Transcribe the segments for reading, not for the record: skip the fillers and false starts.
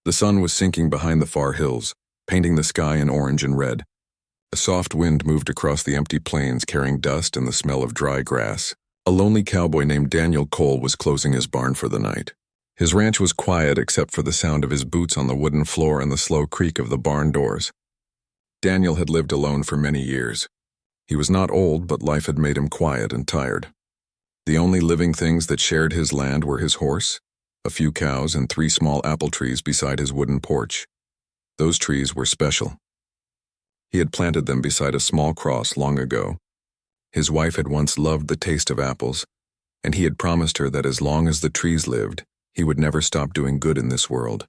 The sun was sinking behind the far hills, painting the sky in orange and red. A soft wind moved across the empty plains, carrying dust and the smell of dry grass. A lonely cowboy named Daniel Cole was closing his barn for the night. His ranch was quiet except for the sound of his boots on the wooden floor and the slow creak of the barn doors. Daniel had lived alone for many years. He was not old, but life had made him quiet and tired. The only living things that shared his land were his horse, a few cows, and 3 small apple trees beside his wooden porch. Those trees were special. He had planted them beside a small cross long ago. His wife had once loved the taste of apples, and he had promised her that as long as the trees lived, he would never stop doing good in this world.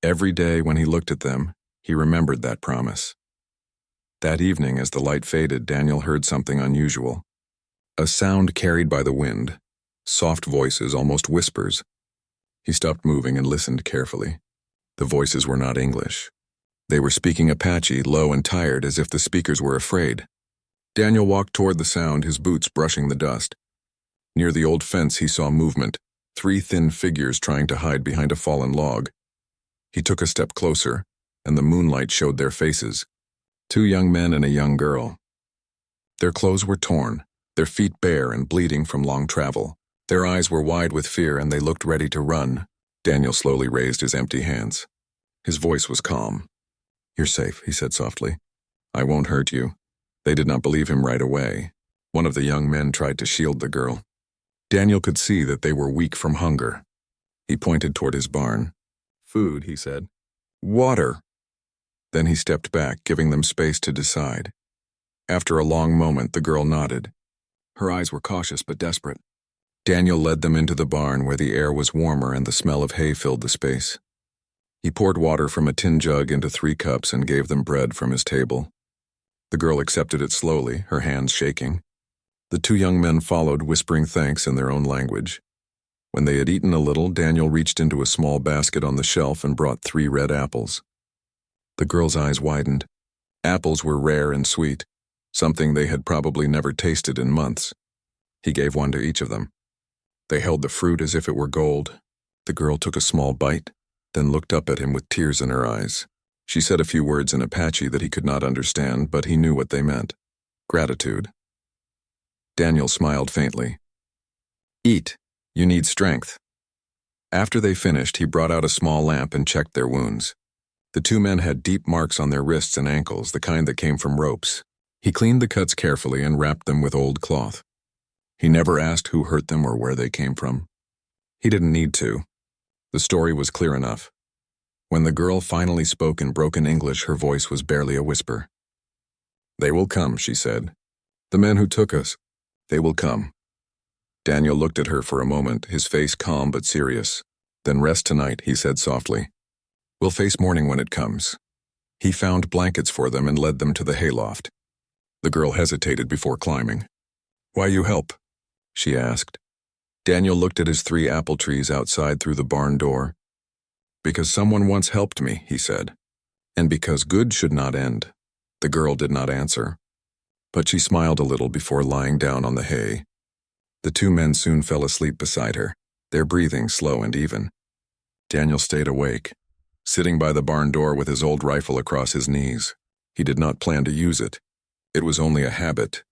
Every day when he looked at them, he remembered that promise. That evening, as the light faded, Daniel heard something unusual. A sound carried by the wind, soft voices, almost whispers. He stopped moving and listened carefully. The voices were not English. They were speaking Apache, low and tired, as if the speakers were afraid. Daniel walked toward the sound, his boots brushing the dust. Near the old fence, he saw movement, 3 thin figures trying to hide behind a fallen log. He took a step closer, and the moonlight showed their faces. 2 young men and a young girl. Their clothes were torn, their feet bare and bleeding from long travel. Their eyes were wide with fear, and they looked ready to run. Daniel slowly raised his empty hands. His voice was calm. "You're safe," he said softly. "I won't hurt you." They did not believe him right away. One of the young men tried to shield the girl. Daniel could see that they were weak from hunger. He pointed toward his barn. "Food," he said. "Water." Then he stepped back, giving them space to decide. After a long moment, the girl nodded. Her eyes were cautious but desperate. Daniel led them into the barn where the air was warmer and the smell of hay filled the space. He poured water from a tin jug into 3 cups and gave them bread from his table. The girl accepted it slowly, her hands shaking. The 2 young men followed, whispering thanks in their own language. When they had eaten a little, Daniel reached into a small basket on the shelf and brought 3 red apples. The girl's eyes widened. Apples were rare and sweet, something they had probably never tasted in months. He gave one to each of them. They held the fruit as if it were gold. The girl took a small bite, then looked up at him with tears in her eyes. She said a few words in Apache that he could not understand, but he knew what they meant. Gratitude. Daniel smiled faintly. "Eat. You need strength." After they finished, he brought out a small lamp and checked their wounds. The 2 men had deep marks on their wrists and ankles, the kind that came from ropes. He cleaned the cuts carefully and wrapped them with old cloth. He never asked who hurt them or where they came from. He didn't need to. The story was clear enough. When the girl finally spoke in broken English, her voice was barely a whisper. "They will come," she said. "The men who took us, they will come." Daniel looked at her for a moment, his face calm but serious. "Then rest tonight," he said softly. "We'll face morning when it comes." He found blankets for them and led them to the hayloft. The girl hesitated before climbing. "Why you help?" she asked. Daniel looked at his 3 apple trees outside through the barn door. "Because someone once helped me," he said. "And because good should not end." The girl did not answer, but she smiled a little before lying down on the hay. The 2 men soon fell asleep beside her, their breathing slow and even. Daniel stayed awake, sitting by the barn door with his old rifle across his knees. He did not plan to use it. It was only a habit,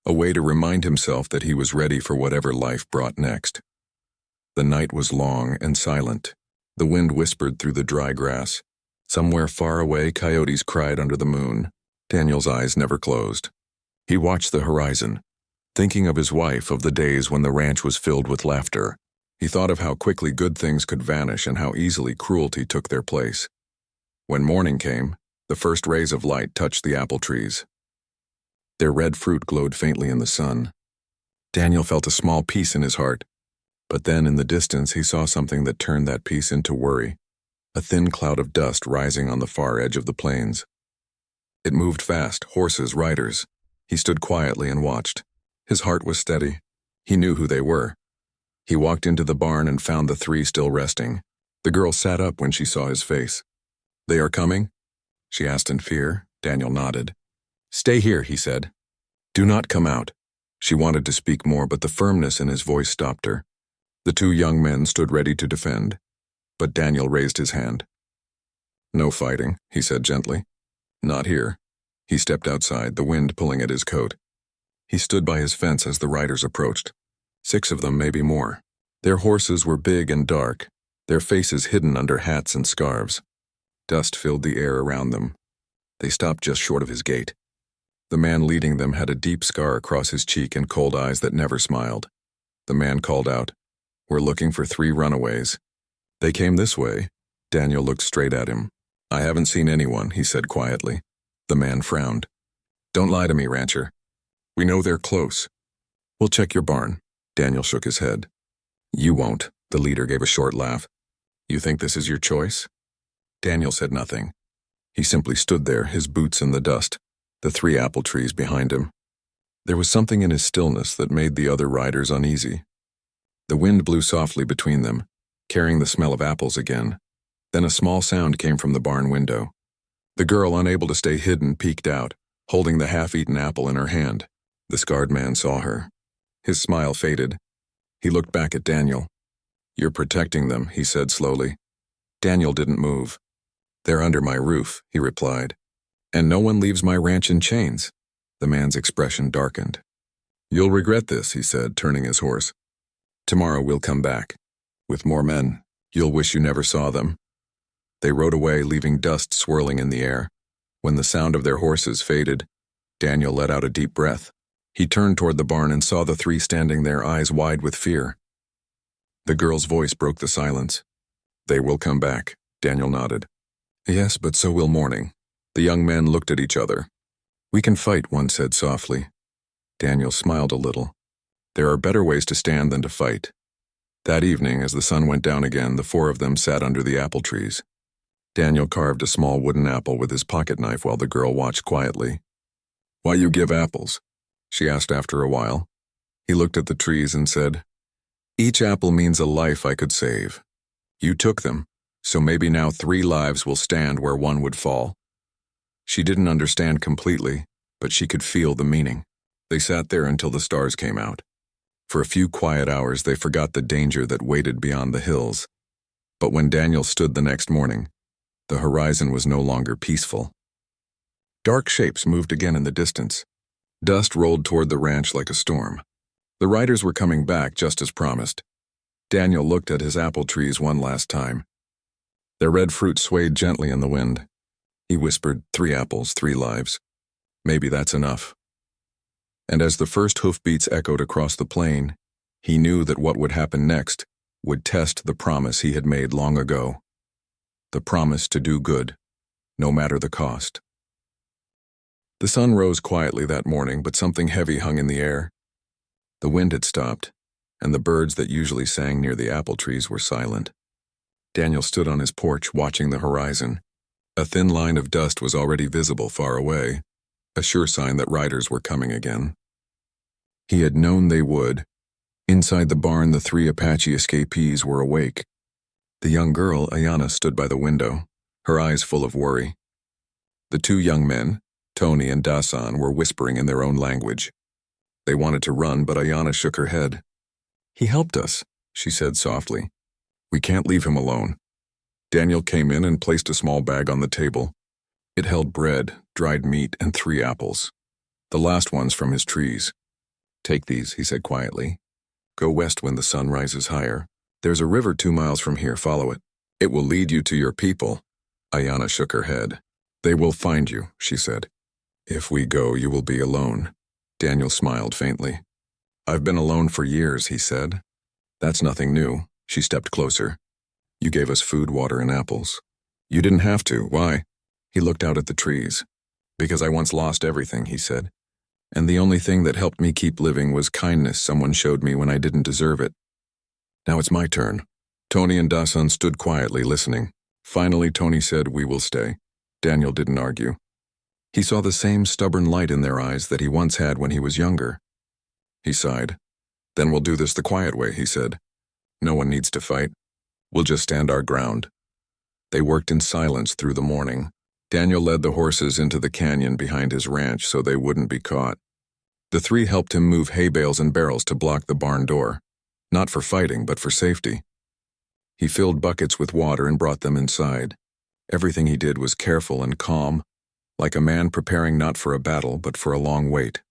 a way to remind himself that he was ready for whatever life brought next. The night was long and silent. The wind whispered through the dry grass. Somewhere far away, coyotes cried under the moon. Daniel's eyes never closed. He watched the horizon, thinking of his wife, of the days when the ranch was filled with laughter. He thought of how quickly good things could vanish and how easily cruelty took their place. When morning came, the first rays of light touched the apple trees. Their red fruit glowed faintly in the sun. Daniel felt a small peace in his heart, but then in the distance he saw something that turned that peace into worry, a thin cloud of dust rising on the far edge of the plains. It moved fast, horses, riders. He stood quietly and watched. His heart was steady. He knew who they were. He walked into the barn and found the 3 still resting. The girl sat up when she saw his face. "They are coming?" she asked in fear. Daniel nodded. "Stay here," he said. "Do not come out." She wanted to speak more, but the firmness in his voice stopped her. The 2 young men stood ready to defend, but Daniel raised his hand. No fighting, he said gently. Not here. He stepped outside, the wind pulling at his coat. He stood by his fence as the riders approached. 6 of them, maybe more. Their horses were big and dark, their faces hidden under hats and scarves. Dust filled the air around them. They stopped just short of his gate. The man leading them had a deep scar across his cheek and cold eyes that never smiled. The man called out, "We're looking for 3 runaways." "They came this way." Daniel looked straight at him. "I haven't seen anyone," he said quietly. The man frowned. "Don't lie to me, rancher. We know they're close. We'll check your barn." Daniel shook his head. "You won't," the leader gave a short laugh. "You think this is your choice?" Daniel said nothing. He simply stood there, his boots in the dust, the 3 apple trees behind him. There was something in his stillness that made the other riders uneasy. The wind blew softly between them, carrying the smell of apples again. Then a small sound came from the barn window. The girl, unable to stay hidden, peeked out, holding the half-eaten apple in her hand. The scarred man saw her. His smile faded. He looked back at Daniel. "You're protecting them," he said slowly. Daniel didn't move. "They're under my roof," he replied. "And no one leaves my ranch in chains." The man's expression darkened. "You'll regret this," he said, turning his horse. "Tomorrow we'll come back. With more men. You'll wish you never saw them." They rode away, leaving dust swirling in the air. When the sound of their horses faded, Daniel let out a deep breath. He turned toward the barn and saw the 3 standing there, eyes wide with fear. The girl's voice broke the silence. "They will come back," Daniel nodded. "Yes, but so will morning." The young men looked at each other. "We can fight," one said softly. Daniel smiled a little. "There are better ways to stand than to fight." That evening, as the sun went down again, the 4 of them sat under the apple trees. Daniel carved a small wooden apple with his pocket knife while the girl watched quietly. "Why you give apples?" she asked after a while. He looked at the trees and said, "Each apple means a life I could save. You took them, so maybe now 3 lives will stand where 1 would fall." She didn't understand completely, but she could feel the meaning. They sat there until the stars came out. For a few quiet hours they forgot the danger that waited beyond the hills. But when Daniel stood the next morning, the horizon was no longer peaceful. Dark shapes moved again in the distance. Dust rolled toward the ranch like a storm. The riders were coming back just as promised. Daniel looked at his apple trees one last time. Their red fruit swayed gently in the wind. He whispered, 3 apples, 3 lives. Maybe that's enough. And as the first hoofbeats echoed across the plain, he knew that what would happen next would test the promise he had made long ago. The promise to do good, no matter the cost. The sun rose quietly that morning, but something heavy hung in the air. The wind had stopped, and the birds that usually sang near the apple trees were silent. Daniel stood on his porch watching the horizon. A thin line of dust was already visible far away, a sure sign that riders were coming again. He had known they would. Inside the barn, the 3 Apache escapees were awake. The young girl, Ayanna, stood by the window, her eyes full of worry. The 2 young men, Tony and Dasan, were whispering in their own language. They wanted to run, but Ayanna shook her head. "He helped us," she said softly. "We can't leave him alone." Daniel came in and placed a small bag on the table. It held bread, dried meat, and 3 apples, the last ones from his trees. "Take these," he said quietly. "Go west when the sun rises higher. There's a river 2 miles from here, follow it. It will lead you to your people." Ayanna shook her head. "They will find you," she said. "If we go, you will be alone." Daniel smiled faintly. "I've been alone for years," he said. "That's nothing new." She stepped closer. "You gave us food, water, and apples." "You didn't have to. Why?" He looked out at the trees. "Because I once lost everything," he said. "And the only thing that helped me keep living was kindness someone showed me when I didn't deserve it." "Now it's my turn." Tony and Dasan stood quietly listening. Finally, Tony said, "We will stay." Daniel didn't argue. He saw the same stubborn light in their eyes that he once had when he was younger. He sighed. "Then we'll do this the quiet way," he said. "No one needs to fight. We'll just stand our ground." They worked in silence through the morning. Daniel led the horses into the canyon behind his ranch so they wouldn't be caught. The 3 helped him move hay bales and barrels to block the barn door, not for fighting, but for safety. He filled buckets with water and brought them inside. Everything he did was careful and calm, like a man preparing not for a battle but for a long wait.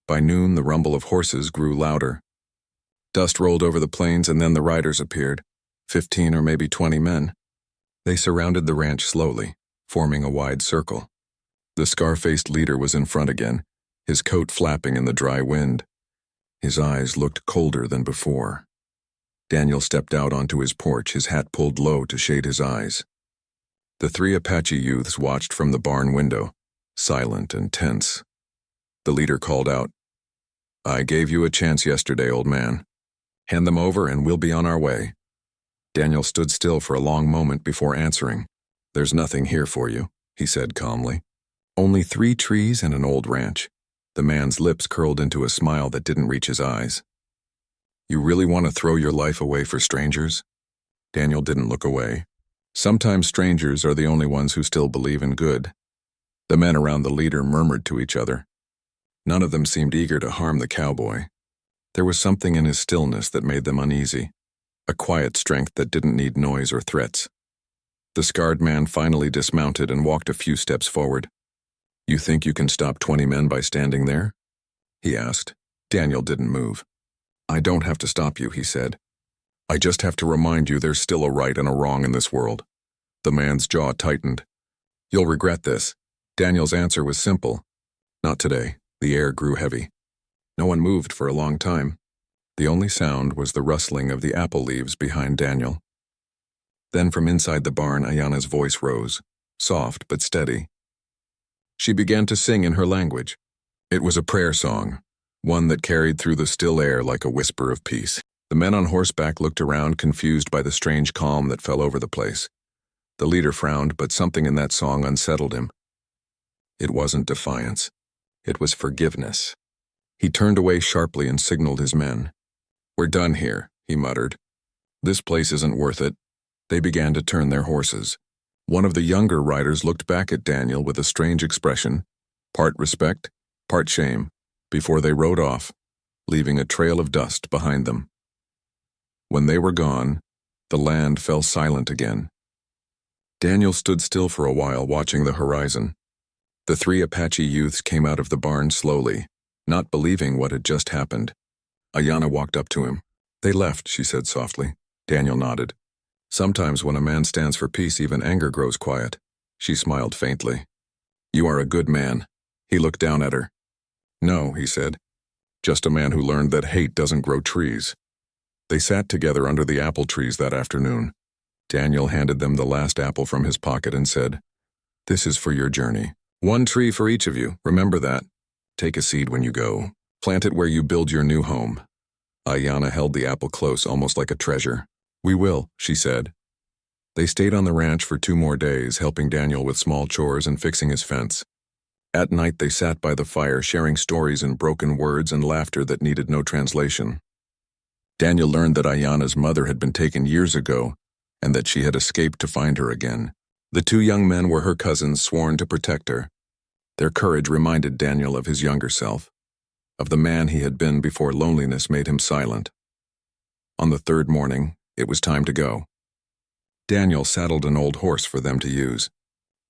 By noon, the rumble of horses grew louder. Dust rolled over the plains, and then the riders appeared, 15 or maybe 20 men. They surrounded the ranch slowly, forming a wide circle. The scar-faced leader was in front again, his coat flapping in the dry wind. His eyes looked colder than before. Daniel stepped out onto his porch, his hat pulled low to shade his eyes. The 3 Apache youths watched from the barn window, silent and tense. The leader called out, "I gave you a chance yesterday, old man. Hand them over and we'll be on our way." Daniel stood still for a long moment before answering. "There's nothing here for you," he said calmly. "Only 3 trees and an old ranch." The man's lips curled into a smile that didn't reach his eyes. "You really want to throw your life away for strangers?" Daniel didn't look away. Sometimes strangers are the only ones who still believe in good. The men around the leader murmured to each other. None of them seemed eager to harm the cowboy. There was something in his stillness that made them uneasy, a quiet strength that didn't need noise or threats. The scarred man finally dismounted and walked a few steps forward. "You think you can stop 20 men by standing there?" he asked. Daniel didn't move. "I don't have to stop you," he said. "I just have to remind you there's still a right and a wrong in this world." The man's jaw tightened. "You'll regret this." Daniel's answer was simple. "Not today." The air grew heavy. No one moved for a long time. The only sound was the rustling of the apple leaves behind Daniel. Then from inside the barn, Ayana's voice rose, soft but steady. She began to sing in her language. It was a prayer song, one that carried through the still air like a whisper of peace. The men on horseback looked around, confused by the strange calm that fell over the place. The leader frowned, but something in that song unsettled him. It wasn't defiance. It was forgiveness. He turned away sharply and signaled his men. "We're done here," he muttered. "This place isn't worth it." They began to turn their horses. One of the younger riders looked back at Daniel with a strange expression, part respect, part shame, before they rode off, leaving a trail of dust behind them. When they were gone, the land fell silent again. Daniel stood still for a while, watching the horizon. The 3 Apache youths came out of the barn slowly, not believing what had just happened. Ayana walked up to him. "They left," she said softly. Daniel nodded. "Sometimes when a man stands for peace, even anger grows quiet." She smiled faintly. "You are a good man." He looked down at her. "No," he said. "Just a man who learned that hate doesn't grow trees." They sat together under the apple trees that afternoon. Daniel handed them the last apple from his pocket and said, "This is for your journey. 1 tree for each of you, remember that. Take a seed when you go. Plant it where you build your new home." Ayana held the apple close, almost like a treasure. "We will," she said. They stayed on the ranch for 2 more days, helping Daniel with small chores and fixing his fence. At night they sat by the fire, sharing stories in broken words and laughter that needed no translation. Daniel learned that Ayana's mother had been taken years ago, and that she had escaped to find her again. The 2 young men were her cousins, sworn to protect her. Their courage reminded Daniel of his younger self, of the man he had been before loneliness made him silent. On the 3rd morning, it was time to go. Daniel saddled an old horse for them to use.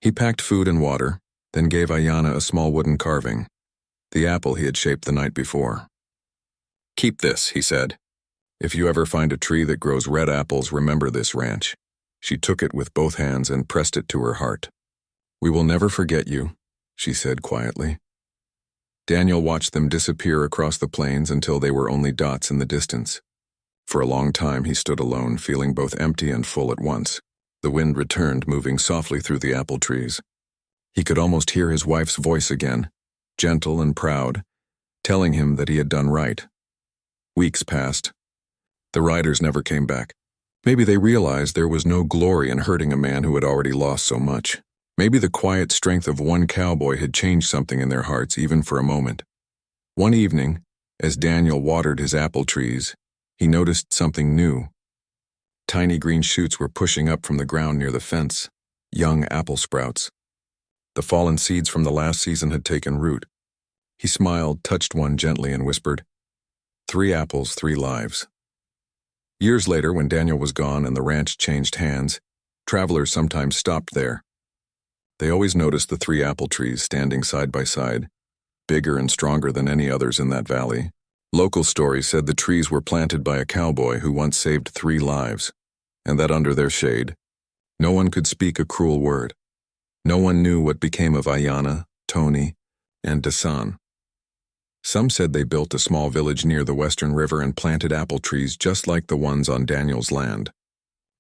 He packed food and water, then gave Ayana a small wooden carving, the apple he had shaped the night before. "Keep this," he said. "If you ever find a tree that grows red apples, remember this ranch." She took it with both hands and pressed it to her heart. "We will never forget you," she said quietly. Daniel watched them disappear across the plains until they were only dots in the distance. For a long time he stood alone, feeling both empty and full at once. The wind returned, moving softly through the apple trees. He could almost hear his wife's voice again, gentle and proud, telling him that he had done right. Weeks passed. The riders never came back. Maybe they realized there was no glory in hurting a man who had already lost so much. Maybe the quiet strength of one cowboy had changed something in their hearts, even for a moment. One evening, as Daniel watered his apple trees, he noticed something new. Tiny green shoots were pushing up from the ground near the fence, young apple sprouts. The fallen seeds from the last season had taken root. He smiled, touched one gently, and whispered, 3 apples, 3 lives. Years later, when Daniel was gone and the ranch changed hands, Travelers sometimes stopped there. They always noticed the 3 apple trees standing side by side, bigger and stronger than any others in that valley. Local stories said the trees were planted by a cowboy who once saved 3 lives, and that under their shade, no one could speak a cruel word. No one knew what became of Ayana, Tony, and Dasan. Some said they built a small village near the Western River and planted apple trees just like the ones on Daniel's land.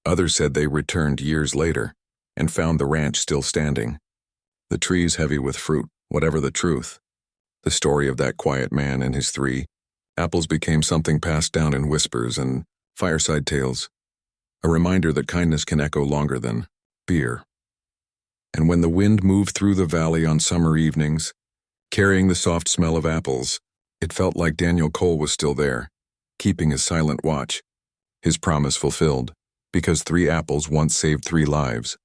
Others said they returned years later and found the ranch still standing, the trees heavy with fruit. Whatever the truth, the story of that quiet man and his 3 apples became something passed down in whispers and fireside tales, a reminder that kindness can echo longer than beer. And when the wind moved through the valley on summer evenings, carrying the soft smell of apples, it felt like Daniel Cole was still there, keeping his silent watch, his promise fulfilled, because 3 apples once saved 3 lives,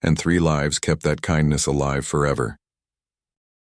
and 3 lives kept that kindness alive forever.